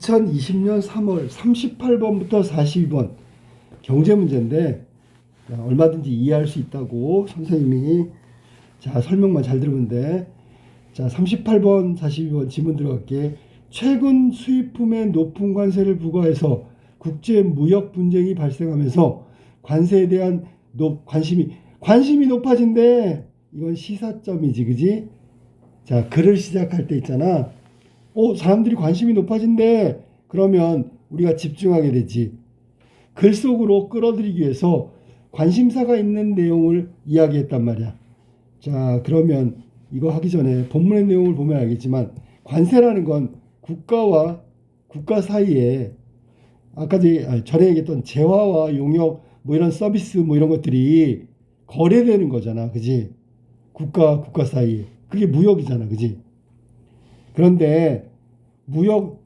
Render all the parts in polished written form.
2020년 3월 38번부터 42번 경제 문제인데 얼마든지 이해할 수 있다고 선생님이 설명만 잘 들으면 돼. 38번 42번 지문 들어갈게. 최근 수입품에 높은 관세를 부과해서 국제 무역 분쟁이 발생하면서 관세에 대한 관심이 높아진대. 이건 시사점이지, 그지? 글을 시작할 때 있잖아. 사람들이 관심이 높아진대. 그러면 우리가 집중하게 되지. 글 속으로 끌어들이기 위해서 관심사가 있는 내용을 이야기했단 말이야. 그러면 이거 하기 전에 본문의 내용을 보면 알겠지만 관세라는 건 국가와 국가 사이에 아까 전에 얘기했던 재화와 용역 뭐 이런 서비스 뭐 이런 것들이 거래되는 거잖아. 그지? 국가 사이에. 그게 무역이잖아. 그지? 그런데 무역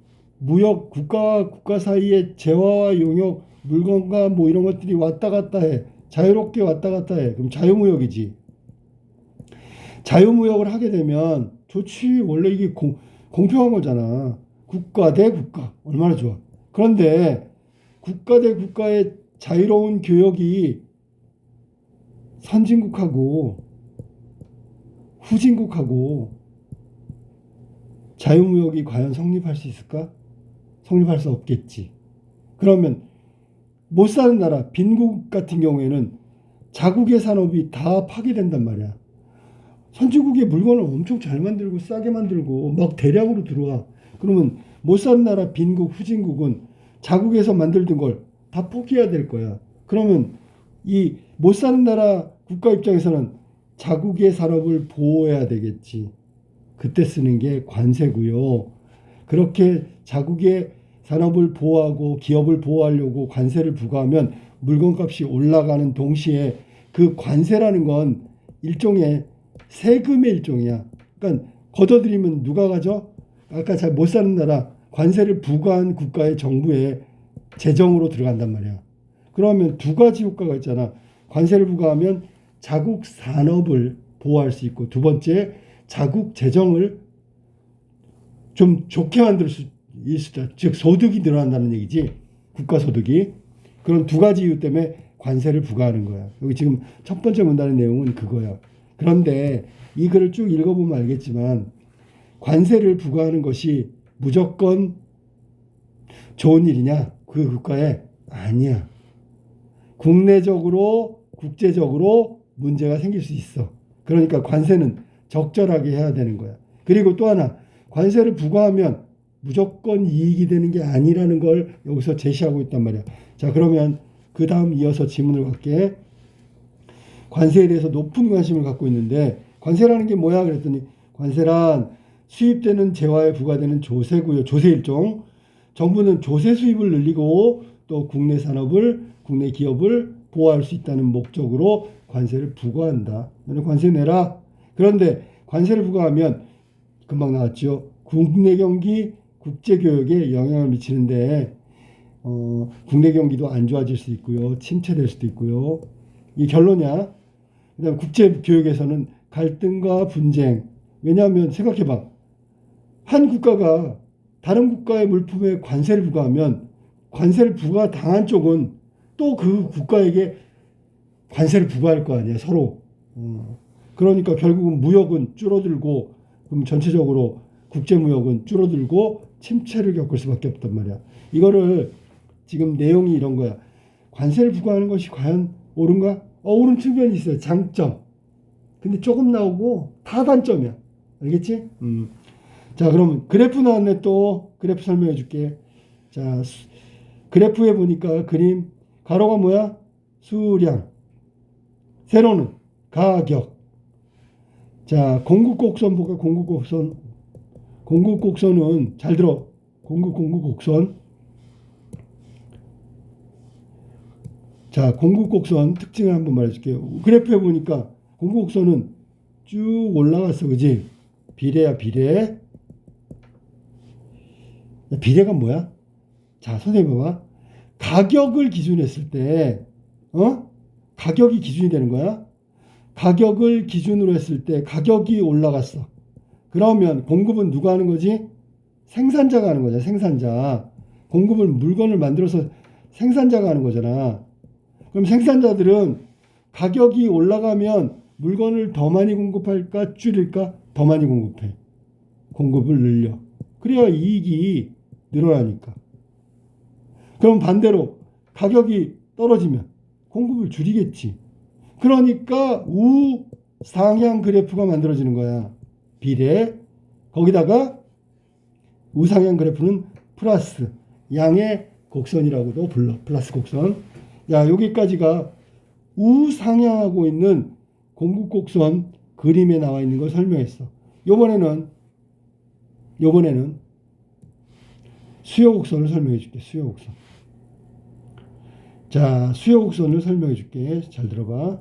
국가 사이에 재화와 용역 물건과 뭐 이런 것들이 왔다 갔다 해. 자유롭게 왔다 갔다 해. 그럼 자유무역이지. 자유무역을 하게 되면 좋지. 원래 이게 공평한 거잖아. 국가 대 국가. 얼마나 좋아. 그런데 국가 대 국가의 자유로운 교역이 선진국하고 후진국하고 자유무역이 과연 성립할 수 있을까? 성립할 수 없겠지. 그러면 못 사는 나라, 빈국 같은 경우에는 자국의 산업이 다 파괴된단 말이야. 선진국의 물건을 엄청 잘 만들고 싸게 만들고 막 대량으로 들어와. 그러면 못 사는 나라, 빈국, 후진국은 자국에서 만들던 걸 다 포기해야 될 거야. 그러면 이 못 사는 나라 국가 입장에서는 자국의 산업을 보호해야 되겠지. 그때 쓰는 게 관세고요. 그렇게 자국의 산업을 보호하고 기업을 보호하려고 관세를 부과하면 물건값이 올라가는 동시에 그 관세라는 건 일종의 세금의 일종이야. 그러니까 걷어들이면 누가 가져? 아까 잘 못 사는 나라 관세를 부과한 국가의 정부에 재정으로 들어간단 말이야. 그러면 두 가지 효과가 있잖아. 관세를 부과하면 자국 산업을 보호할 수 있고, 두 번째 자국 재정을 좀 좋게 만들 수 있다. 즉 소득이 늘어난다는 얘기지. 국가 소득이. 그런 두 가지 이유 때문에 관세를 부과하는 거야. 여기 지금 첫 번째 문단의 내용은 그거야. 그런데 이 글을 쭉 읽어보면 알겠지만 관세를 부과하는 것이 무조건 좋은 일이냐? 그 국가에 아니야. 국내적으로 국제적으로 문제가 생길 수 있어. 그러니까 관세는 적절하게 해야 되는 거야. 그리고 또 하나, 관세를 부과하면 무조건 이익이 되는 게 아니라는 걸 여기서 제시하고 있단 말이야. 그러면 그 다음 이어서 지문을 갈게. 관세에 대해서 높은 관심을 갖고 있는데 관세라는 게 뭐야? 그랬더니 관세란 수입되는 재화에 부과되는 조세고요. 조세 일종. 정부는 조세 수입을 늘리고 또 국내 산업을, 국내 기업을 보호할 수 있다는 목적으로 관세를 부과한다. 너는 관세 내라. 그런데 관세를 부과하면 금방 나왔죠. 국내 경기, 국제 교역에 영향을 미치는데 국내 경기도 안 좋아질 수 있고요. 침체될 수도 있고요. 이 결론이야. 그다음 국제 교역에서는 갈등과 분쟁. 왜냐하면 생각해봐. 한 국가가 다른 국가의 물품에 관세를 부과하면 관세를 부과당한 쪽은 또 그 국가에게 관세를 부과할 거 아니야, 서로. 그러니까 결국은 무역은 줄어들고, 그럼 전체적으로 국제무역은 줄어들고 침체를 겪을 수밖에 없단 말이야. 이거를 지금 내용이 이런 거야. 관세를 부과하는 것이 과연 옳은가? 옳은 측면이 있어요. 장점. 근데 조금 나오고 다 단점이야. 알겠지? 그러면 그래프 나왔네. 또 그래프 설명해 줄게. 그래프에 보니까 그림 가로가 뭐야? 수량. 세로는 가격. 공급곡선 볼까? 공급곡선은 잘 들어. 공급곡선. 공급곡선 특징을 한번 말해줄게요. 그래프에 보니까 공급곡선은 쭉 올라갔어. 그지? 비례야, 비례. 비례가 뭐야? 선생님 봐봐. 가격을 기준으로 했을 때, 가격이 기준이 되는 거야. 가격을 기준으로 했을 때 가격이 올라갔어. 그러면 공급은 누가 하는 거지? 생산자가 하는 거잖아. 생산자. 공급을 물건을 만들어서 생산자가 하는 거잖아. 그럼 생산자들은 가격이 올라가면 물건을 더 많이 공급할까 줄일까? 더 많이 공급해. 공급을 늘려. 그래야 이익이 늘어나니까. 그럼 반대로 가격이 떨어지면 공급을 줄이겠지. 그러니까 우상향 그래프가 만들어지는 거야. 비례. 거기다가 우상향 그래프는 플러스 양의 곡선이라고도 불러. 플러스 곡선. 야, 여기까지가 우상향하고 있는 공급 곡선 그림에 나와 있는 걸 설명했어. 요번에는 수요 곡선을 설명해 줄게. 수요 곡선. 자, 수요 곡선을 설명해 줄게. 잘 들어봐.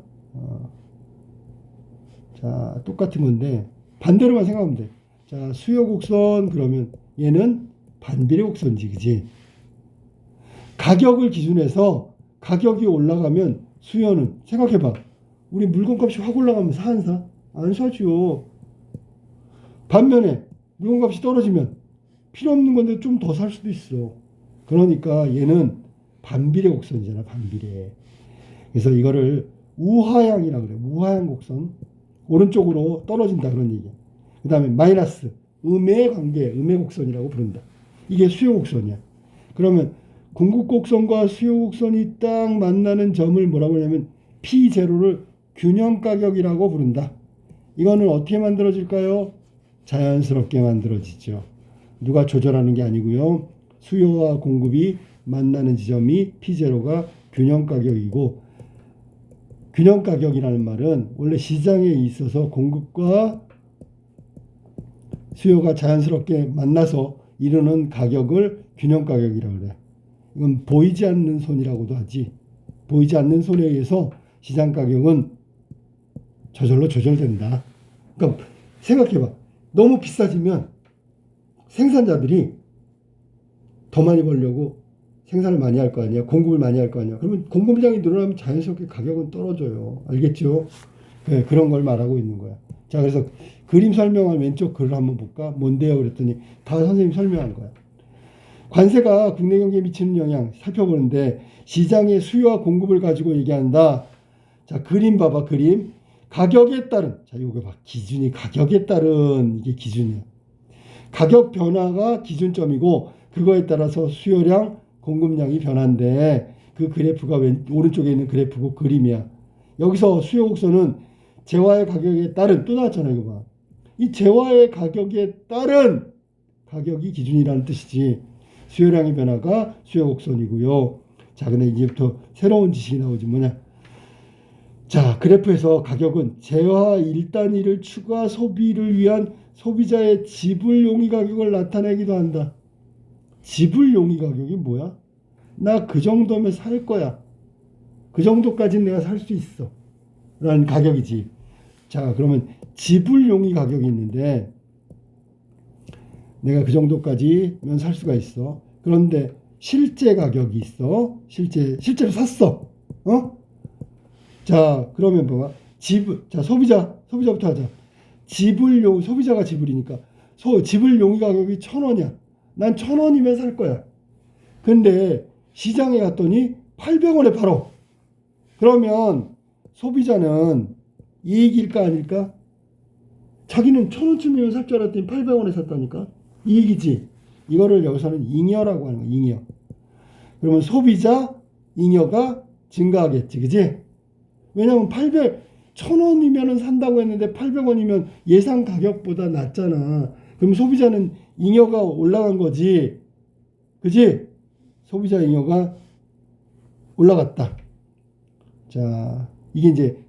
자, 똑같은 건데 반대로만 생각하면 돼. 자, 수요 곡선 그러면 얘는 반비례 곡선이지, 그지? 가격을 기준해서 가격이 올라가면 수요는 생각해봐. 우리 물건값이 확 올라가면 사 안 사? 안 사죠. 반면에 물건값이 떨어지면 필요 없는 건데 좀 더 살 수도 있어. 그러니까 얘는 반비례 곡선이잖아. 반비례. 그래서 이거를 우하향이라고 그래. 우하향 곡선. 오른쪽으로 떨어진다 그런 얘기야. 그 다음에 마이너스 음의 관계, 음의 곡선이라고 부른다. 이게 수요 곡선이야. 그러면 공급 곡선과 수요 곡선이 딱 만나는 점을 뭐라고 하냐면 P0를 균형 가격이라고 부른다. 이거는 어떻게 만들어질까요? 자연스럽게 만들어지죠. 누가 조절하는 게 아니고요. 수요와 공급이 만나는 지점이 P0가 균형 가격이고, 균형 가격이라는 말은 원래 시장에 있어서 공급과 수요가 자연스럽게 만나서 이루는 가격을 균형 가격이라고 그래. 이건 보이지 않는 손이라고도 하지. 보이지 않는 손에 의해서 시장 가격은 저절로 조절된다. 그러니까 생각해봐. 너무 비싸지면 생산자들이 더 많이 벌려고 생산을 많이 할 거 아니야. 공급을 많이 할 거 아니야. 그러면 공급량이 늘어나면 자연스럽게 가격은 떨어져요. 알겠죠? 네, 그런 걸 말하고 있는 거야. 자, 그래서 그림 설명한 왼쪽 글을 한번 볼까? 뭔데요? 그랬더니 다 선생님 설명한 거야. 관세가 국내 경기에 미치는 영향 살펴보는데 시장의 수요와 공급을 가지고 얘기한다. 자, 그림 봐봐. 그림. 가격에 따른, 자, 이거 봐. 기준이 가격에 따른, 이게 기준이야. 가격 변화가 기준점이고 그거에 따라서 수요량, 공급량이 변한데 그 그래프가 오른쪽에 있는 그래프고 그림이야. 여기서 수요 곡선은 재화의 가격에 따른, 또 나왔잖아. 이거 봐. 이 재화의 가격에 따른 가격이 기준이라는 뜻이지. 수요량의 변화가 수요 곡선이고요. 자, 근데 이제부터 새로운 지식이 나오지. 뭐냐? 자, 그래프에서 가격은 재화 1단위를 추가 소비를 위한 소비자의 지불 용의 가격을 나타내기도 한다. 지불 용의 가격이 뭐야? 나 그 정도면 살 거야. 그 정도까지는 내가 살 수 있어. 라는 가격이지. 자, 그러면 지불 용의 가격이 있는데 내가 그 정도까지면 살 수가 있어. 그런데 실제 가격이 있어. 실제로 샀어. 어? 자, 그러면 봐봐. 자, 소비자부터 하자. 지불용, 소비자가 지불이니까. 지불용의 가격이 1,000원이야. 난 1,000원이면 살 거야. 근데 시장에 갔더니 800원에 팔어. 그러면 소비자는 이익일까 아닐까? 자기는 1,000원쯤이면 살 줄 알았더니 800원에 샀다니까? 이익이지. 이거를 여기서는 잉여라고 하는 거야. 잉여. 그러면 소비자 잉여가 증가하겠지. 그지? 왜냐하면 1,000원이면 산다고 했는데 800원이면 예상 가격보다 낮잖아. 그럼 소비자는 잉여가 올라간 거지. 그지? 소비자 잉여가 올라갔다. 자, 이게 이제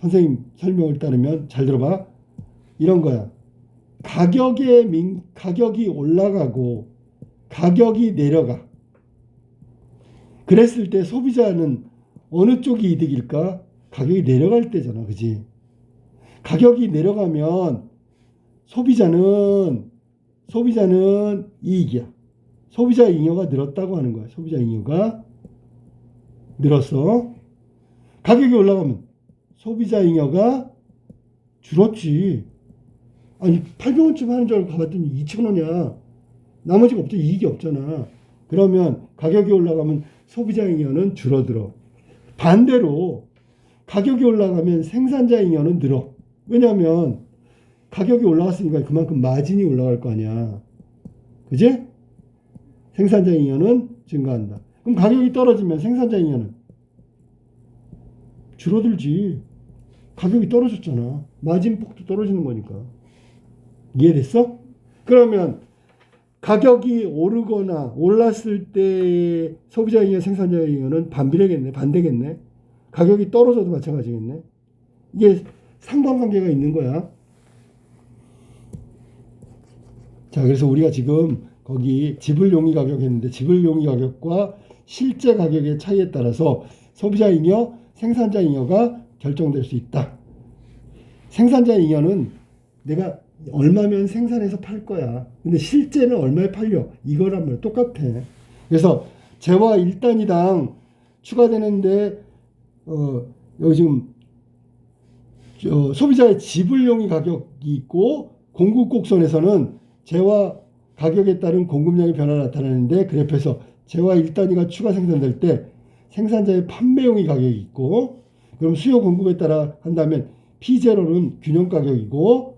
선생님 설명을 따르면 잘 들어봐. 이런 거야. 가격이 올라가고 가격이 내려가. 그랬을 때 소비자는 어느 쪽이 이득일까? 가격이 내려갈 때잖아. 그지? 가격이 내려가면 소비자는 이익이야. 소비자 잉여가 늘었다고 하는 거야. 소비자 잉여가 늘었어. 가격이 올라가면 소비자 잉여가 줄었지. 아니 800원쯤 하는 줄 알고 가봤더니 2,000원이야. 나머지가 없죠. 이익이 없잖아. 그러면 가격이 올라가면 소비자 잉여는 줄어들어. 반대로 가격이 올라가면 생산자 잉여는 늘어. 왜냐하면 가격이 올라갔으니까 그만큼 마진이 올라갈 거 아니야. 그지? 생산자 잉여는 증가한다. 그럼 가격이 떨어지면 생산자 잉여는 줄어들지. 가격이 떨어졌잖아. 마진폭도 떨어지는 거니까. 이해됐어? 그러면 가격이 오르거나 올랐을 때 소비자 잉여, 생산자 잉여는 반비례겠네. 반대겠네. 가격이 떨어져도 마찬가지겠네. 이게 상관관계가 있는 거야. 자, 그래서 우리가 지금 거기 지불용의 가격 했는데 지불용의 가격과 실제 가격의 차이에 따라서 소비자 잉여, 생산자 잉여가 결정될 수 있다. 생산자 잉여는 내가 얼마면 생산해서 팔 거야. 근데 실제는 얼마에 팔려. 이거란 말 똑같아. 그래서 재화 1단위당 추가되는데 여기 지금 소비자의 지불용의 가격이 있고 공급곡선에서는 재화 가격에 따른 공급량의 변화가 나타나는데 그래프에서 재화 1단위가 추가 생산될 때 생산자의 판매용의 가격이 있고 그럼 수요 공급에 따라 한다면 P0는 균형 가격이고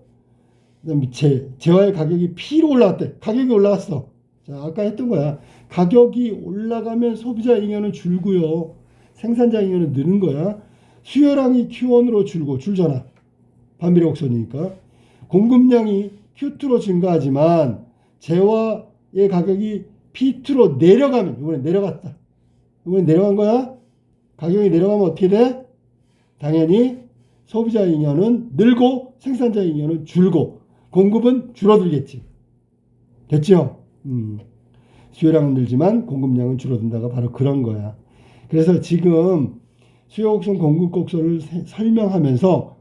그다음에 재화의 가격이 P로 올라갔대. 가격이 올라갔어. 자, 아까 했던 거야. 가격이 올라가면 소비자 잉여는 줄고요. 생산자 잉여는 느는 거야. 수요량이 Q1으로 줄잖아. 반비례 곡선이니까. 공급량이 Q2로 증가하지만 재화의 가격이 P2로 내려가면 이번에 내려갔다. 이번에 내려간 거야. 가격이 내려가면 어떻게 돼? 당연히 소비자 잉여는 늘고 생산자 잉여는 줄고 공급은 줄어들겠지. 됐죠? 수요량은 늘지만 공급량은 줄어든다가 바로 그런 거야. 그래서 지금 수요곡선, 공급곡선을 설명하면서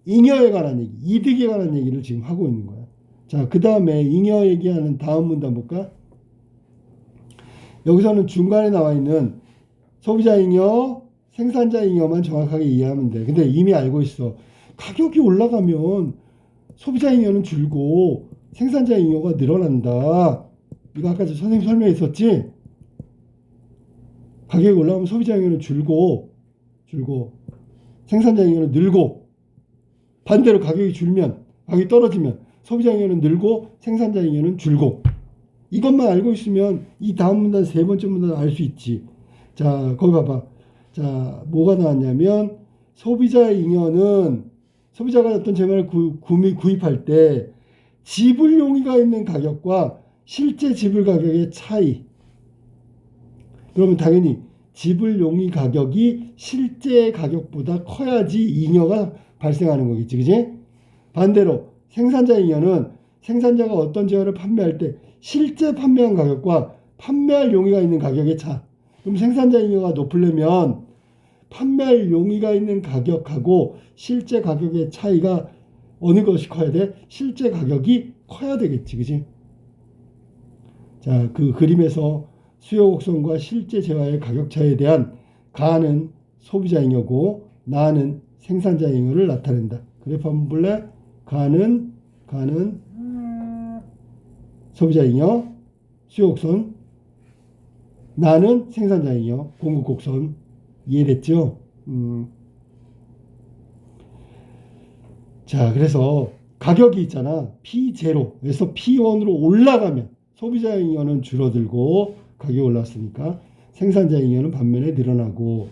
잉여에 관한 얘기, 이득에 관한 얘기를 지금 하고 있는 거야. 자, 그 다음에 잉여 얘기하는 다음 문단 볼까? 여기서는 중간에 나와 있는 소비자 잉여, 생산자 잉여만 정확하게 이해하면 돼. 근데 이미 알고 있어. 가격이 올라가면 소비자 잉여는 줄고 생산자 잉여가 늘어난다. 이거 아까 선생님 설명했었지? 가격이 올라가면 소비자 잉여는 줄고 생산자 잉여는 늘고 반대로 가격이 떨어지면 소비자 잉여는 늘고 생산자 잉여는 줄고 이것만 알고 있으면 이 다음 문단 세 번째 문단 알 수 있지. 자, 거기 봐봐. 자, 뭐가 나왔냐면 소비자 잉여는 소비자가 어떤 재물을 구입할 때 지불 용의가 있는 가격과 실제 지불 가격의 차이. 그러면 당연히 지불 용의 가격이 실제 가격보다 커야지 잉여가 발생하는 거겠지. 그지? 반대로 생산자 잉여는 생산자가 어떤 재화를 판매할 때 실제 판매한 가격과 판매할 용의가 있는 가격의 차. 그럼 생산자 잉여가 높으려면 판매할 용의가 있는 가격하고 실제 가격의 차이가 어느 것이 커야 돼? 실제 가격이 커야 되겠지. 그지? 자, 그 그림에서 수요 곡선과 실제 재화의 가격 차이에 대한 가는 소비자 잉여고 나는 생산자 잉여를 나타낸다. 그래프 한번 볼래? 가는 소비자 잉여, 수요 곡선, 나는 생산자 잉여, 공급 곡선. 이해됐죠? 자, 그래서 가격이 있잖아. P0에서 P1으로 올라가면 소비자 잉여는 줄어들고 가격이 올랐으니까 생산자 잉여는 반면에 늘어나고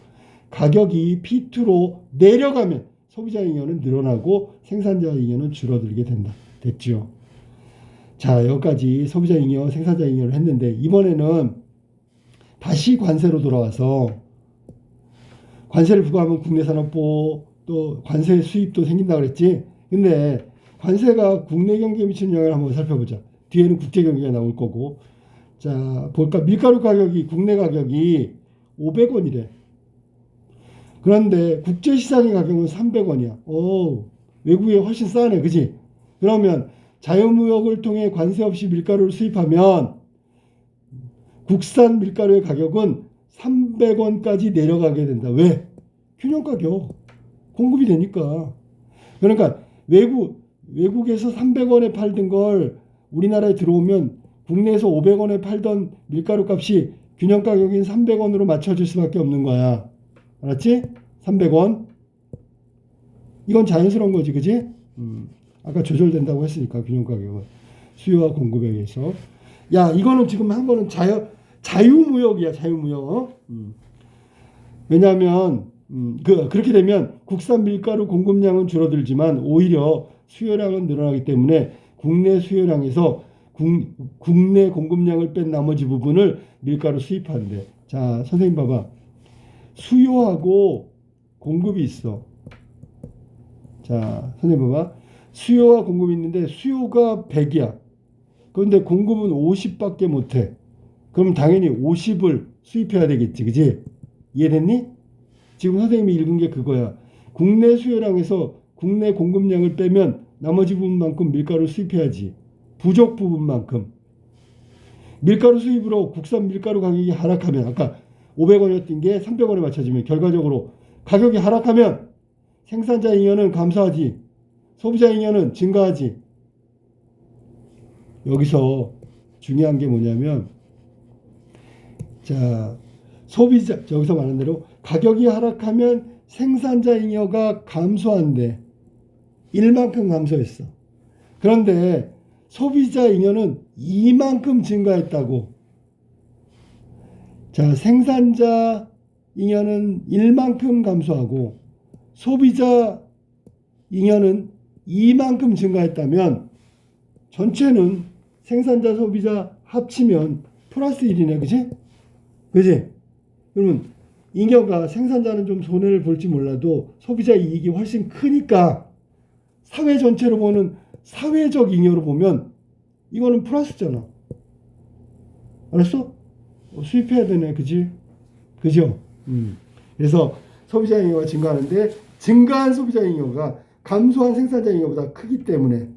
가격이 P2로 내려가면 소비자 잉여는 늘어나고 생산자 잉여는 줄어들게 된다. 됐죠? 자, 여기까지 소비자 잉여, 생산자 잉여를 했는데 이번에는 다시 관세로 돌아와서 관세를 부과하면 국내산업부 또 관세 수입도 생긴다 그랬지. 근데 관세가 국내 경기에 미치는 영향을 한번 살펴보자. 뒤에는 국제 경기가 나올 거고. 자, 볼까? 밀가루 가격이 국내 가격이 500원이래. 그런데 국제 시장의 가격은 300원이야. 오, 외국에 훨씬 싸네. 그지? 그러면 자유무역을 통해 관세 없이 밀가루를 수입하면 국산 밀가루의 가격은 300원까지 내려가게 된다. 왜? 균형 가격. 공급이 되니까. 그러니까 외국에서 300원에 팔던 걸 우리나라에 들어오면 국내에서 500원에 팔던 밀가루 값이 균형 가격인 300원으로 맞춰질 수밖에 없는 거야. 알았지? 300원. 이건 자연스러운 거지, 그지? 아까 조절된다고 했으니까 균형 가격은 수요와 공급에 의해서. 야, 이거는 지금 한 거는 자유무역이야, 자유무역. 왜냐하면 그렇게 되면 국산 밀가루 공급량은 줄어들지만 오히려 수요량은 늘어나기 때문에 국내 수요량에서 국내 공급량을 뺀 나머지 부분을 밀가루 수입한대. 자, 선생님 봐봐. 수요하고 공급이 있어. 자, 선생님 봐봐. 수요와 공급이 있는데 수요가 100이야. 그런데 공급은 50밖에 못해. 그럼 당연히 50을 수입해야 되겠지. 그지? 이해됐니? 지금 선생님이 읽은 게 그거야. 국내 수요량에서 국내 공급량을 빼면 나머지 부분만큼 밀가루 수입해야지. 부족 부분만큼. 밀가루 수입으로 국산 밀가루 가격이 하락하면 아까 500원이었던 게 300원에 맞춰지면 결과적으로 가격이 하락하면 생산자 잉여는 감소하지. 소비자 잉여는 증가하지. 여기서 중요한 게 뭐냐면 자, 여기서 말한 대로 가격이 하락하면 생산자 잉여가 감소한대. 1만큼 감소했어. 그런데 소비자 잉여는 이만큼 증가했다고. 자, 생산자 잉여는 1만큼 감소하고 소비자 잉여는 이만큼 증가했다면 전체는 생산자 소비자 합치면 플러스 1이네. 그지? 그지? 그러면 잉여가 생산자는 좀 손해를 볼지 몰라도 소비자 이익이 훨씬 크니까 사회 전체로 보는 사회적 잉여로 보면 이거는 플러스잖아. 알았어? 수입해야 되네. 그지? 그죠? 그래서 소비자 잉여가 증가하는데 증가한 소비자 잉여가 감소한 생산자 잉여보다 크기 때문에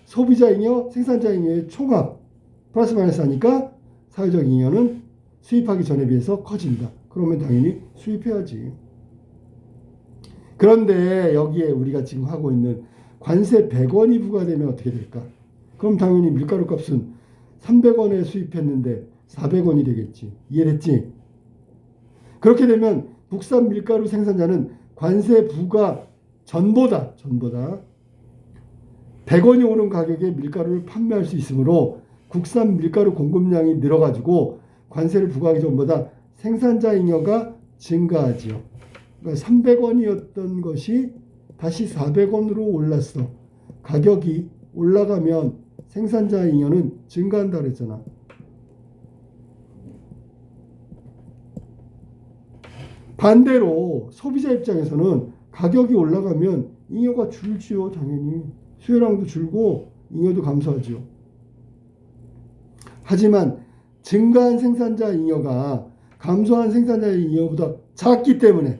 소비자 잉여, 생산자 잉여의 총합 플러스 마이너스 하니까 사회적 잉여는 수입하기 전에 비해서 커진다. 그러면 당연히 수입해야지. 그런데 여기에 우리가 지금 하고 있는 관세 100원이 부과되면 어떻게 될까? 그럼 당연히 밀가루 값은 300원에 수입했는데 400원이 되겠지. 이해됐지? 그렇게 되면 국산 밀가루 생산자는 관세 부과 전보다 100원이 오른 가격에 밀가루를 판매할 수 있으므로 국산 밀가루 공급량이 늘어가지고 관세를 부과하기 전보다 생산자 잉여가 증가하지요. 그러니까 300원이었던 것이 다시 400원으로 올랐어. 가격이 올라가면 생산자 잉여는 증가한다 그랬잖아. 반대로 소비자 입장에서는 가격이 올라가면 잉여가 줄지요. 당연히. 수요량도 줄고 잉여도 감소하지요. 하지만 증가한 생산자 잉여가 감소한 생산자 잉여보다 작기 때문에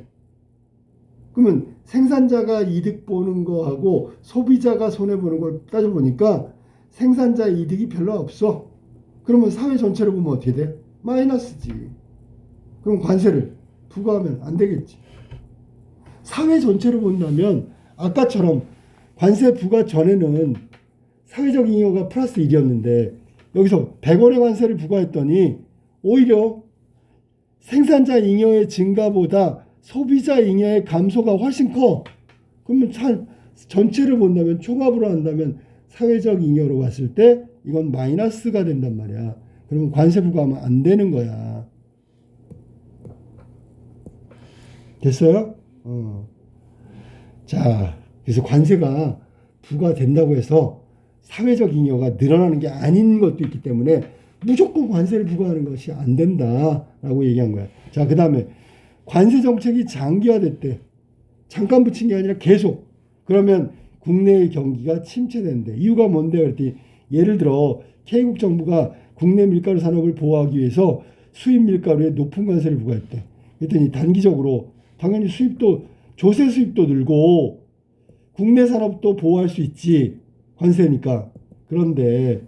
그러면 생산자가 이득 보는 거하고 소비자가 손해보는 걸 따져보니까 생산자 이득이 별로 없어. 그러면 사회 전체로 보면 어떻게 돼? 마이너스지. 그럼 관세를 부과하면 안 되겠지. 사회 전체로 본다면 아까처럼 관세 부과 전에는 사회적 잉여가 플러스 1이었는데 여기서 100원의 관세를 부과했더니 오히려 생산자 잉여의 증가보다 소비자 잉여의 감소가 훨씬 커. 그러면 전체를 본다면 총합으로 한다면 사회적 잉여로 봤을 때 이건 마이너스가 된단 말이야. 그러면 관세 부과하면 안 되는 거야. 됐어요? 자, 그래서 관세가 부과된다고 해서 사회적 잉여가 늘어나는 게 아닌 것도 있기 때문에 무조건 관세를 부과하는 것이 안 된다라고 얘기한 거야. 자, 그 다음에 관세 정책이 장기화됐대. 잠깐 붙인 게 아니라 계속. 그러면 국내의 경기가 침체된대. 이유가 뭔데? 그랬더니 예를 들어 K국 정부가 국내 밀가루 산업을 보호하기 위해서 수입 밀가루에 높은 관세를 부과했대. 그랬더니 단기적으로 당연히 수입도 조세 수입도 늘고 국내 산업도 보호할 수 있지. 관세니까. 그런데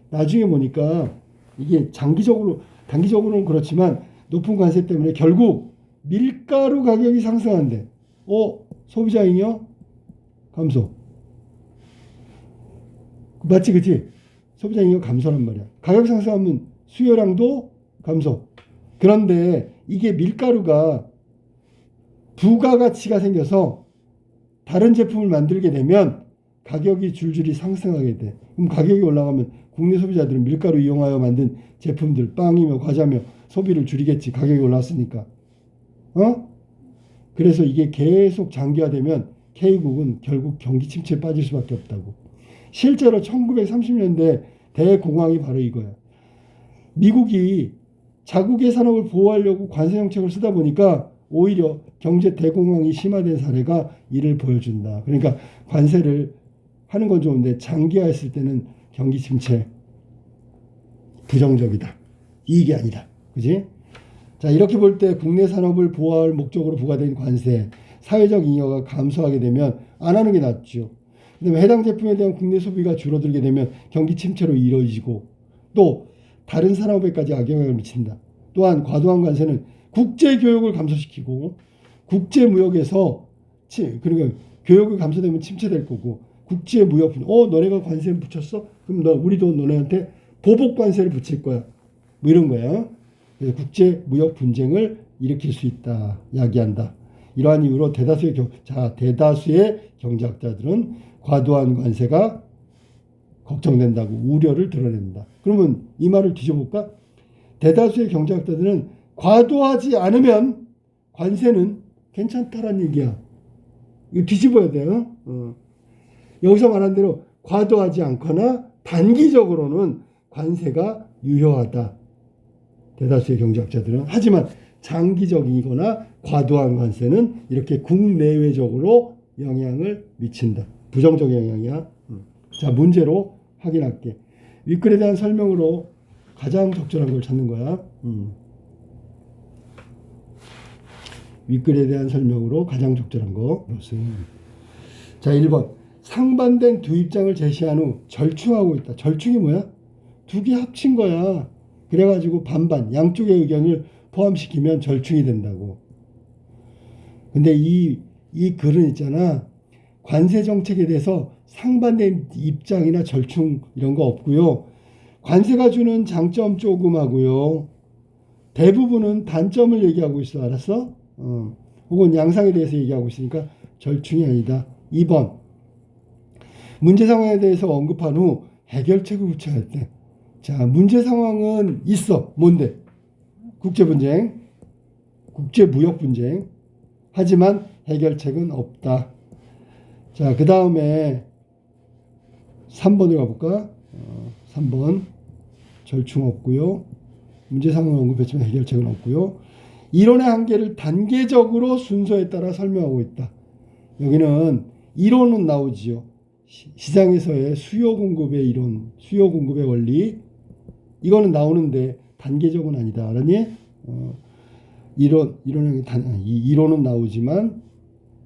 나중에 보니까 이게 단기적으로는 그렇지만 높은 관세 때문에 결국 밀가루 가격이 상승한대. 소비자 잉여 감소. 맞지, 그치? 소비자 잉여가 감소란 말이야. 가격 상승하면 수요량도 감소. 그런데 이게 밀가루가 부가가치가 생겨서 다른 제품을 만들게 되면 가격이 줄줄이 상승하게 돼. 그럼 가격이 올라가면 국내 소비자들은 밀가루 이용하여 만든 제품들, 빵이며 과자며 소비를 줄이겠지. 가격이 올랐으니까. 그래서 이게 계속 장기화되면 K국은 결국 경기 침체에 빠질 수밖에 없다고. 실제로 1930년대 대공황이 바로 이거야. 미국이 자국의 산업을 보호하려고 관세 정책을 쓰다 보니까 오히려 경제 대공황이 심화된 사례가 이를 보여준다. 그러니까 관세를 하는 건 좋은데 장기화했을 때는 경기 침체 부정적이다. 이익이 아니다. 그지? 자, 이렇게 볼 때 국내 산업을 보호할 목적으로 부과된 관세, 사회적 잉여가 감소하게 되면 안 하는 게 낫죠. 그다음에 해당 제품에 대한 국내 소비가 줄어들게 되면 경기 침체로 이어지고 또 다른 산업에까지 악영향을 미친다. 또한 과도한 관세는 국제 교역을 감소시키고 국제 무역에서 그러니까 교역이 감소되면 침체될 거고 국제 무역 너네가 관세 붙였어? 그럼 우리도 너네한테 보복 관세를 붙일 거야. 뭐 이런 거야. 그래서 국제 무역 분쟁을 일으킬 수 있다. 야기한다. 이러한 이유로 대다수의 경제학자들은 과도한 관세가 걱정된다고 우려를 드러낸다. 그러면 이 말을 뒤져볼까? 대다수의 경제학자들은 과도하지 않으면 관세는 괜찮다라는 얘기야. 이거 뒤집어야 돼요. 여기서 말한 대로 과도하지 않거나 단기적으로는 관세가 유효하다. 대다수의 경제학자들은. 하지만 장기적이거나 과도한 관세는 이렇게 국내외적으로 영향을 미친다. 부정적 영향이야. 자, 문제로 확인할게. 윗글에 대한 설명으로 가장 적절한 걸 찾는 거야. 윗글에 대한 설명으로 가장 적절한 거. 자, 1번. 상반된 두 입장을 제시한 후 절충하고 있다. 절충이 뭐야? 두 개 합친 거야. 그래가지고 반반, 양쪽의 의견을 포함시키면 절충이 된다고. 근데 이 글은 있잖아. 관세 정책에 대해서 상반된 입장이나 절충 이런 거 없고요. 관세가 주는 장점 조금 하고요. 대부분은 단점을 얘기하고 있어. 알았어? 혹은 양상에 대해서 얘기하고 있으니까 절충이 아니다. 2번. 문제 상황에 대해서 언급한 후 해결책을 구체화할 때. 자, 문제 상황은 있어. 뭔데? 국제 분쟁, 국제 무역 분쟁. 하지만 해결책은 없다. 자, 그 다음에 3번으로 가볼까? 3번. 절충 없고요. 문제 상황을 언급했지만 해결책은 없고요. 이론의 한계를 단계적으로 순서에 따라 설명하고 있다. 여기는 이론은 나오지요. 시장에서의 수요 공급의 이론, 수요 공급의 원리. 이거는 나오는데 단계적은 아니다. 알았니? 이론은 나오지만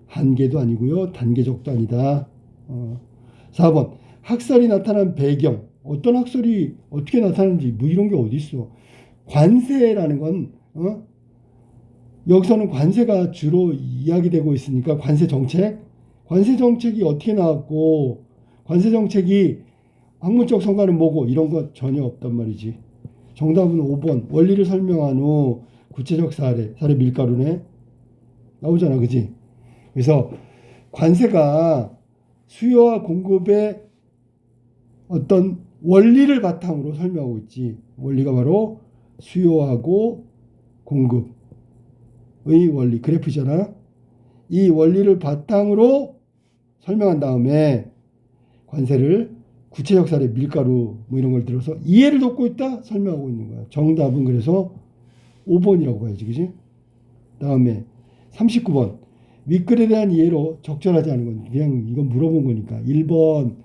한계도 아니고요. 단계적도 아니다. 4번. 학설이 나타난 배경. 어떤 학설이 어떻게 나타나는지 뭐 이런 게 어디 있어. 관세라는 건 여기서는 관세가 주로 이야기되고 있으니까 관세 정책이 어떻게 나왔고 관세 정책이 학문적 성과는 뭐고 이런 거 전혀 없단 말이지. 정답은 5번. 원리를 설명한 후 구체적 사례 밀가루네. 나오잖아. 그지? 그래서 관세가 수요와 공급의 어떤 원리를 바탕으로 설명하고 있지. 원리가 바로 수요하고 공급의 원리. 그래프잖아. 이 원리를 바탕으로 설명한 다음에 관세를 구체적 사례 밀가루 뭐 이런 걸 들어서 이해를 돕고 있다 설명하고 있는 거야. 정답은 그래서 5번이라고 봐야지. 그지? 다음에 39번. 윗글에 대한 이해로 적절하지 않은 건 그냥 이건 물어본 거니까. 1번.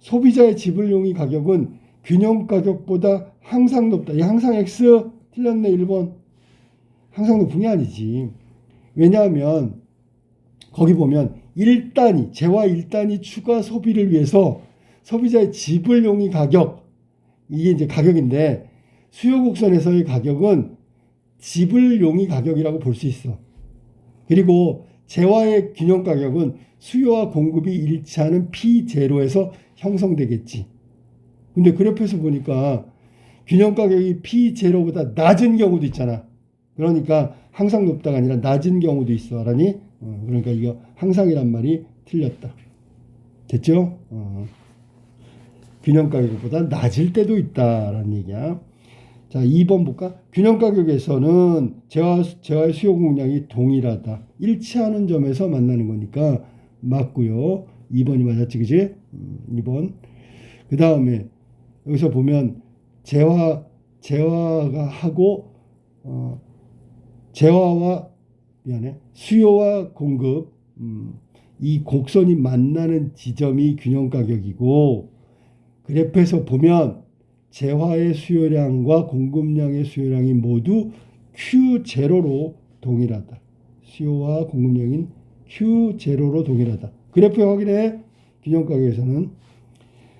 소비자의 지불용이 가격은 균형 가격보다 항상 높다. 이 항상 X 틀렸네. 1번. 항상 높은 게 아니지. 왜냐하면 거기 보면 1단위, 재화 1단위 추가 소비를 위해서 소비자의 지불용이 가격, 이게 이제 가격인데 수요 곡선에서의 가격은 지불용이 가격이라고 볼 수 있어. 그리고 재화의 균형 가격은 수요와 공급이 일치하는 P0에서 형성되겠지. 근데 그래프에서 보니까 균형 가격이 P0보다 낮은 경우도 있잖아. 그러니까 항상 높다가 아니라 낮은 경우도 있어. 알았니? 그러니까 이거 항상이란 말이 틀렸다. 됐죠? 균형 가격보다 낮을 때도 있다라는 얘기야. 자, 2번 볼까? 균형 가격에서는 재화의 수요 공량이 동일하다. 일치하는 점에서 만나는 거니까 맞고요. 2번이 맞았지, 그지? 2번. 그 다음에 여기서 보면 재화가 하고 수요와 공급 이 곡선이 만나는 지점이 균형 가격이고 그래프에서 보면 재화의 수요량과 공급량의 수요량이 모두 Q0로 동일하다. 수요와 공급량인 Q0로 동일하다. 그래프 확인해. 균형 가격에서는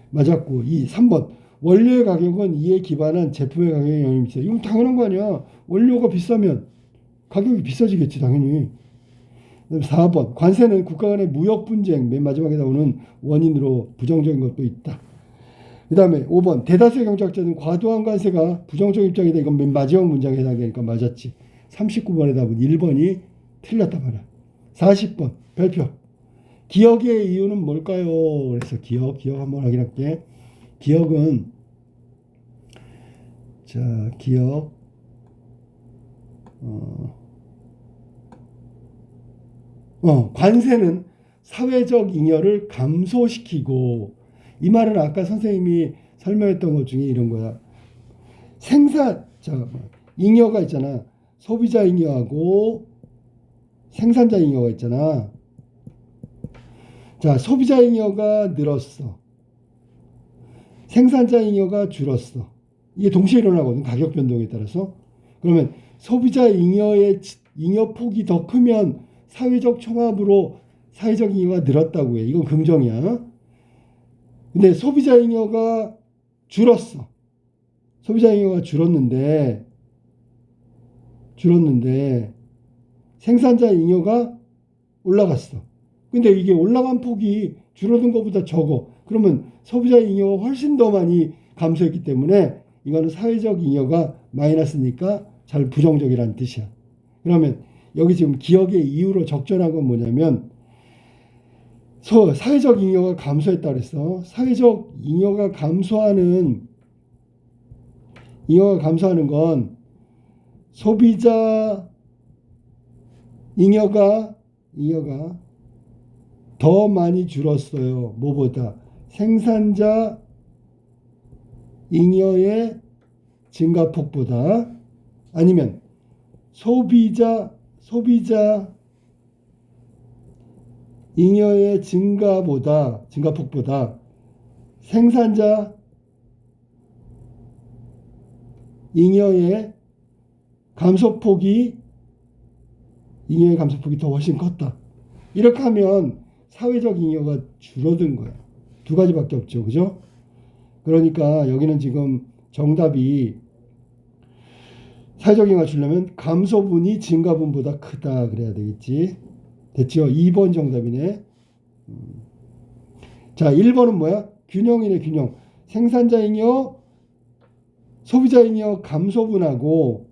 맞았고 3번 원료의 가격은 이에 기반한 제품의 가격에 영향이 있어. 이건 당연한 거 아니야. 원료가 비싸면 가격이 비싸지겠지 당연히. 4번 관세는 국가 간의 무역 분쟁 맨 마지막에 나오는 원인으로 부정적인 것도 있다. 그 다음에 5번 대다수의 경제학자는 과도한 관세가 부정적 입장이다. 이건 맨 마지막 문장에 해당되니까 맞았지. 39번의 답은 1번이 틀렸단 말이야. 40번 별표 기억의 이유는 뭘까요? 그래서 기억 한번 확인할게. 기억은 자 기억 관세는 사회적 잉여를 감소시키고 이 말은 아까 선생님이 설명했던 것 중에 이런 거야. 잉여가 있잖아. 소비자 잉여하고 생산자 잉여가 있잖아. 자, 소비자 잉여가 늘었어. 생산자 잉여가 줄었어. 이게 동시에 일어나거든. 가격 변동에 따라서. 그러면 소비자 잉여의 잉여 폭이 더 크면 사회적 총합으로 사회적 잉여가 늘었다고 해. 이건 긍정이야. 근데 소비자 잉여가 줄었어. 소비자 잉여가 줄었는데 생산자 잉여가 올라갔어. 근데 이게 올라간 폭이 줄어든 것보다 적어. 그러면 소비자 잉여가 훨씬 더 많이 감소했기 때문에 이거는 사회적 잉여가 마이너스니까 잘 부정적이라는 뜻이야. 그러면 여기 지금 기억의 이유로 적절한 건 뭐냐면 사회적 잉여가 감소했다 그랬어. 사회적 잉여가 감소하는 건 소비자 잉여가 더 많이 줄었어요. 뭐보다 생산자 잉여의 증가폭보다 아니면 소비자 잉여의 증가폭보다 생산자 잉여의 감소폭이 더 훨씬 컸다. 이렇게 하면 사회적 잉여가 줄어든 거야. 두 가지밖에 없죠. 그죠? 그러니까 여기는 지금 정답이 사회적 잉여가 줄려면 감소분이 증가분보다 크다 그래야 되겠지. 됐죠? 2번 정답이네. 자, 1번은 뭐야? 균형이네, 균형. 생산자 잉여, 소비자 잉여 감소분하고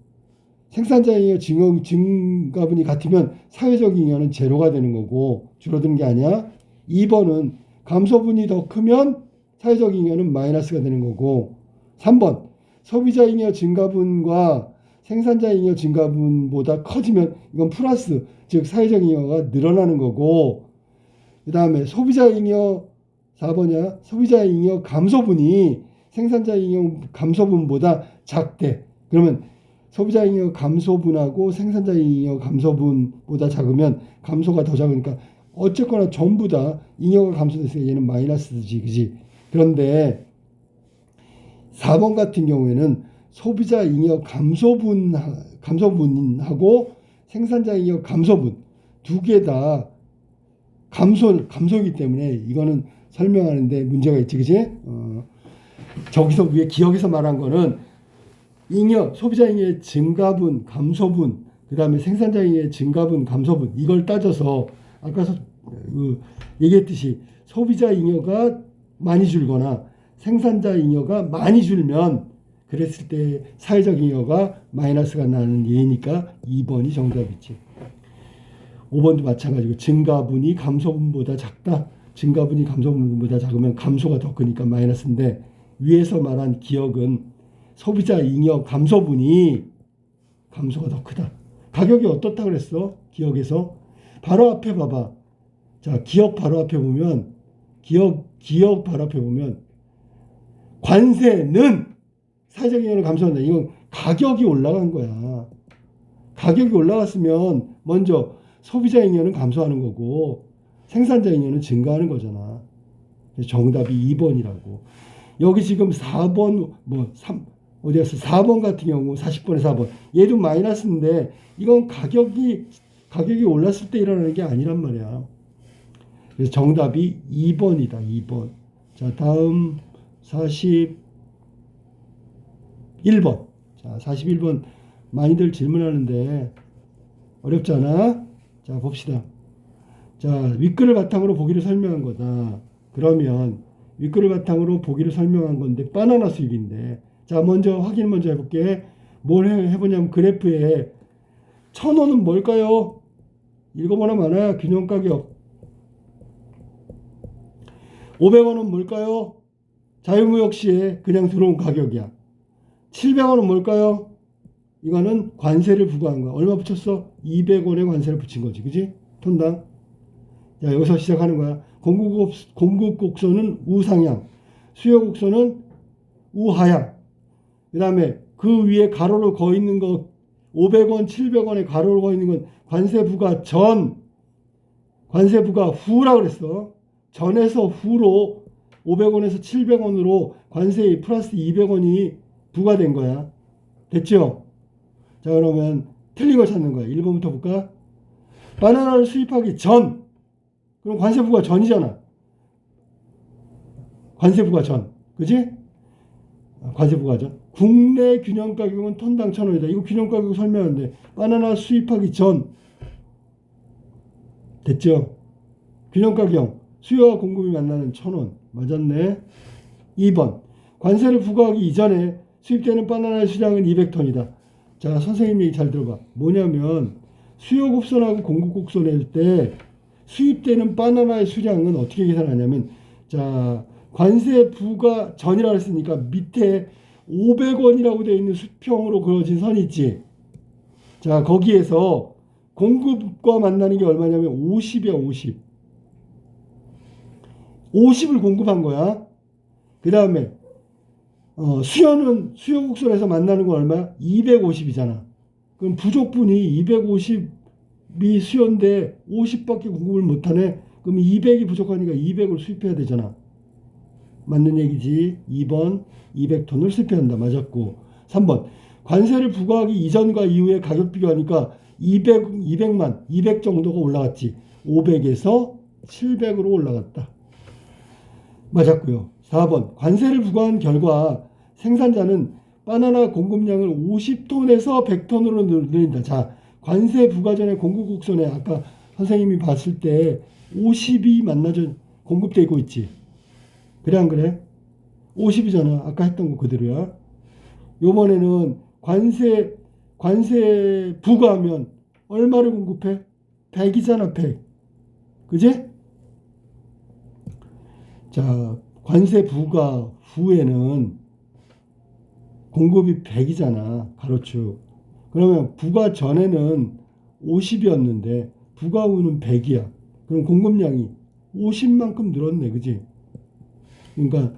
생산자 잉여 증가분이 같으면 사회적 잉여는 제로가 되는 거고 줄어드는 게 아니야. 2번은 감소분이 더 크면 사회적 잉여는 마이너스가 되는 거고 3번 소비자 잉여 증가분과 생산자 잉여 증가분보다 커지면 이건 플러스, 즉 사회적 잉여가 늘어나는 거고 그 다음에 소비자 잉여 4번이야. 소비자 잉여 감소분이 생산자 잉여 감소분보다 작대. 그러면 소비자 잉여 감소분하고 생산자 잉여 감소분보다 작으면 감소가 더 작으니까 어쨌거나 전부 다 잉여가 감소됐으니까 얘는 마이너스지, 그지? 그런데 4번 같은 경우에는 소비자 잉여 감소분하고 생산자 잉여 감소분 두 개 다 감소이기 때문에 이거는 설명하는데 문제가 있지, 그지? 저기서 위에 기억에서 말한 거는 소비자 잉여의 증가분, 감소분, 그 다음에 생산자 잉여의 증가분, 감소분 이걸 따져서 아까 얘기했듯이 소비자 잉여가 많이 줄거나 생산자 잉여가 많이 줄면 그랬을 때 사회적 잉여가 마이너스가 나는 예니까 2번이 정답이지. 5번도 마찬가지고 증가분이 감소분보다 작다. 증가분이 감소분보다 작으면 감소가 더 크니까 마이너스인데 위에서 말한 기억은 소비자 잉여 감소분이 감소가 더 크다. 가격이 어떻다 그랬어? 기억에서 바로 앞에 봐봐. 자, 기억 바로 앞에 보면 기억 바로 앞에 보면 관세는 사회적 잉여를 감소한다. 이건 가격이 올라간 거야. 가격이 올라갔으면 먼저 소비자 잉여는 감소하는 거고 생산자 잉여는 증가하는 거잖아. 정답이 2번이라고. 여기 지금 4번 어디 갔어? 4번 같은 경우 40번에 4번. 얘도 마이너스인데 이건 가격이 올랐을 때 일어나는 게 아니란 말이야. 그래서 정답이 2번이다. 2번. 자, 다음 41번. 자, 41번 많이들 질문하는데 어렵잖아. 자, 봅시다. 자, 윗글을 바탕으로 보기를 설명한 거다. 그러면 윗글을 바탕으로 보기를 설명한 건데 바나나 수입인데, 자, 먼저 확인 먼저 해볼게. 뭘 해보냐면 그래프에 1,000원은 뭘까요? 읽어보나 마나. 균형가격. 500원은 뭘까요? 자유무역 시에 그냥 들어온 가격이야. 700원은 뭘까요? 이거는 관세를 부과한 거야. 얼마 붙였어? 200원의 관세를 붙인 거지. 그지? 톤당. 자, 여기서 시작하는 거야. 공급 곡선은 우상향, 수요 곡선은 우하향. 그 다음에 그 위에 가로로 거 있는 거 500원, 700원에 가로로 거 있는 건 관세 부과 전, 관세 부과 후라 그랬어. 전에서 후로 500원에서 700원으로 관세 플러스 200원이 부과된 거야. 됐죠? 자, 그러면 틀린 걸 찾는 거야. 1번부터 볼까? 바나나를 수입하기 전. 그럼 관세 부과 전이잖아. 관세 부과 전. 그지? 관세 부과 전. 국내 균형 가격은 톤당 1,000원이다. 이거 균형 가격 설명하는데 바나나 수입하기 전. 됐죠? 균형 가격. 수요와 공급이 만나는 1,000원. 맞았네. 2번. 관세를 부과하기 이전에 수입되는 바나나의 수량은 200톤이다. 자, 선생님 얘기 잘 들어봐. 뭐냐면 수요 곡선하고 공급 곡선일 때 수입되는 바나나의 수량은 어떻게 계산하냐면, 자, 관세 부과 전이라고 했으니까 밑에 500원이라고 되어 있는 수평으로 그어진 선이 있지. 자, 거기에서 공급과 만나는 게 얼마냐면 50이야. 50. 50을 공급한 거야. 그 다음에 수요는 수요 곡선에서 만나는 건 얼마야? 250이잖아. 그럼 부족분이 250이 수요인데 50밖에 공급을 못하네. 그럼 200이 부족하니까 200을 수입해야 되잖아. 맞는 얘기지. 2번 200톤을 수입해야 한다. 맞았고. 3번 관세를 부과하기 이전과 이후에 가격 비교하니까 200 정도가 올라갔지. 500에서 700으로 올라갔다. 맞았고요. 4번 관세를 부과한 결과 생산자는 바나나 공급량을 50톤에서 100톤으로 늘린다. 자, 관세 부과 전에 공급 곡선에 아까 선생님이 봤을 때 50이 만나져 공급되고 있지. 그래 안 그래? 50이잖아. 아까 했던 거 그대로야. 요번에는 관세 부과하면 얼마를 공급해? 100이잖아. 100. 그지? 자, 관세 부과 후에는 공급이 100이잖아. 가로축. 그러면 부과 전에는 50이었는데 부과 후는 100이야. 그럼 공급량이 50만큼 늘었네. 그지? 그러니까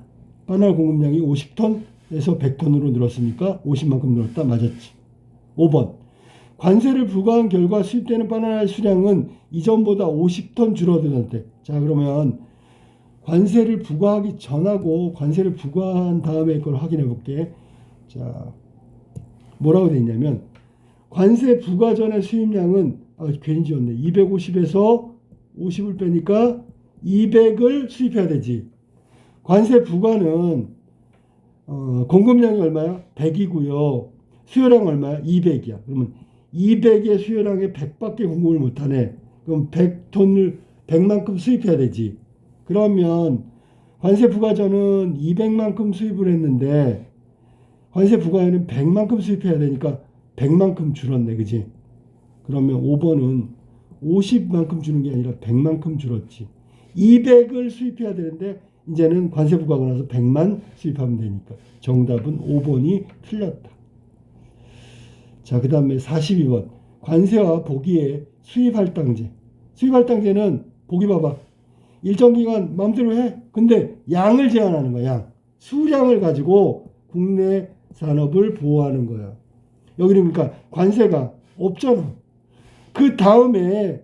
바나나 공급량이 50톤에서 100톤으로 늘었으니까 50만큼 늘었다. 맞았지. 5번. 관세를 부과한 결과 수입되는 바나나의 수량은 이전보다 50톤 줄어들었대. 자, 그러면 관세를 부과하기 전하고 관세를 부과한 다음에 걸 확인해 볼게. 자, 뭐라고 돼 있냐면 관세 부과 전의 수입량은 괜히 지웠네. 250에서 50을 빼니까 200을 수입해야 되지. 관세 부과는 공급량이 얼마야? 100이고요. 수요량 얼마야? 200이야. 그러면 200의 수요량에 100밖에 공급을 못하네. 그럼 100톤을 100만큼 수입해야 되지. 그러면 관세 부과전은 200만큼 수입을 했는데 관세 부과에는 100만큼 수입해야 되니까 100만큼 줄었네. 그지? 그러면 5번은 50만큼 주는 게 아니라 100만큼 줄었지. 200을 수입해야 되는데 이제는 관세 부과가 나서 100만 수입하면 되니까 정답은 5번이 틀렸다. 자, 그 다음에 42번. 관세와 보기의 수입할당제. 수입할당제는 보기 봐봐. 일정 기간 마음대로 해. 근데 양을 제한하는 거야. 양. 수량을 가지고 국내 산업을 보호하는 거야. 여기는 그러니까 관세가 없잖아. 그 다음에는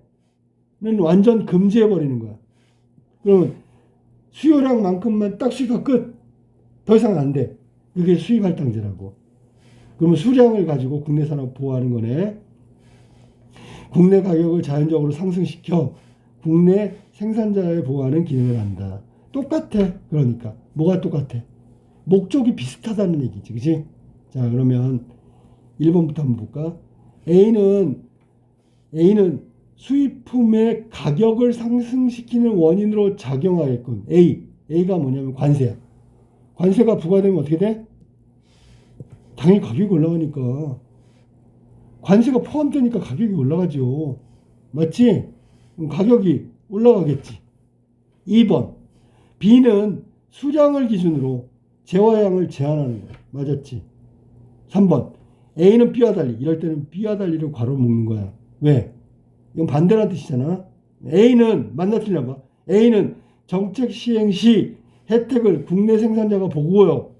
완전 금지해버리는 거야. 그러면 수요량만큼만 딱 수입하 끝. 더 이상 안 돼. 그게 수입할당제라고. 그러면 수량을 가지고 국내 산업 보호하는 거네. 국내 가격을 자연적으로 상승시켜 국내 생산자를 보호하는 기능을 한다. 똑같아. 그러니까 뭐가 똑같아? 목적이 비슷하다는 얘기지. 그치? 자, 그러면 1번부터 한번 볼까? A는 수입품의 가격을 상승시키는 원인으로 작용하겠군. A가 뭐냐면 관세야. 관세가 부과되면 어떻게 돼? 당연히 가격이 올라가니까. 관세가 포함되니까 가격이 올라가죠. 맞지? 그럼 가격이 올라가겠지. 2번. B는 수량을 기준으로 재화량을 제한하는 거야. 맞았지? 3번. A는 B와 달리. 이럴 때는 B와 달리를 괄호 묶는 거야. 왜? 이건 반대라는 뜻이잖아. A는 맞나 틀려봐. A는 정책 시행 시 혜택을 국내 생산자가 보고요.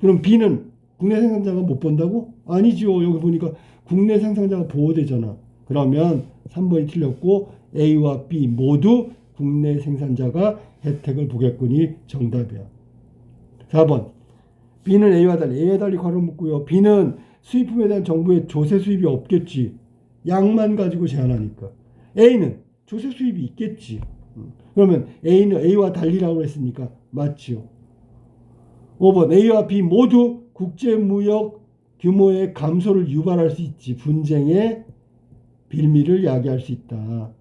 그럼 B는 국내 생산자가 못 본다고? 아니죠. 여기 보니까 국내 생산자가 보호되잖아. 그러면 3번이 틀렸고 A와 B 모두 국내 생산자가 혜택을 보겠군이 정답이야. 4번. B는 A와 달리 괄호 묶고요. B는 수입품에 대한 정부의 조세 수입이 없겠지. 양만 가지고 제한하니까. A는 조세 수입이 있겠지. 그러면 A는 A와 달리라고 했으니까 맞죠. 5번. A와 B 모두 국제무역 규모의 감소를 유발할 수 있지. 분쟁의 빌미를 야기할 수 있다.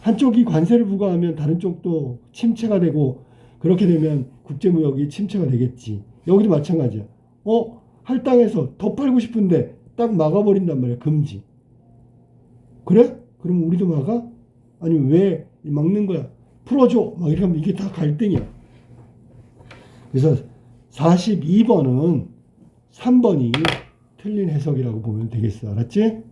한쪽이 관세를 부과하면 다른 쪽도 침체가 되고 그렇게 되면 국제무역이 침체가 되겠지. 여기도 마찬가지야. 할당해서 더 팔고 싶은데 딱 막아버린단 말이야. 금지. 그래? 그럼 우리도 막아? 아니면 왜 막는 거야? 풀어줘. 막 이렇게 하면 이게 다 갈등이야. 그래서 42번은 3번이 틀린 해석이라고 보면 되겠어. 알았지?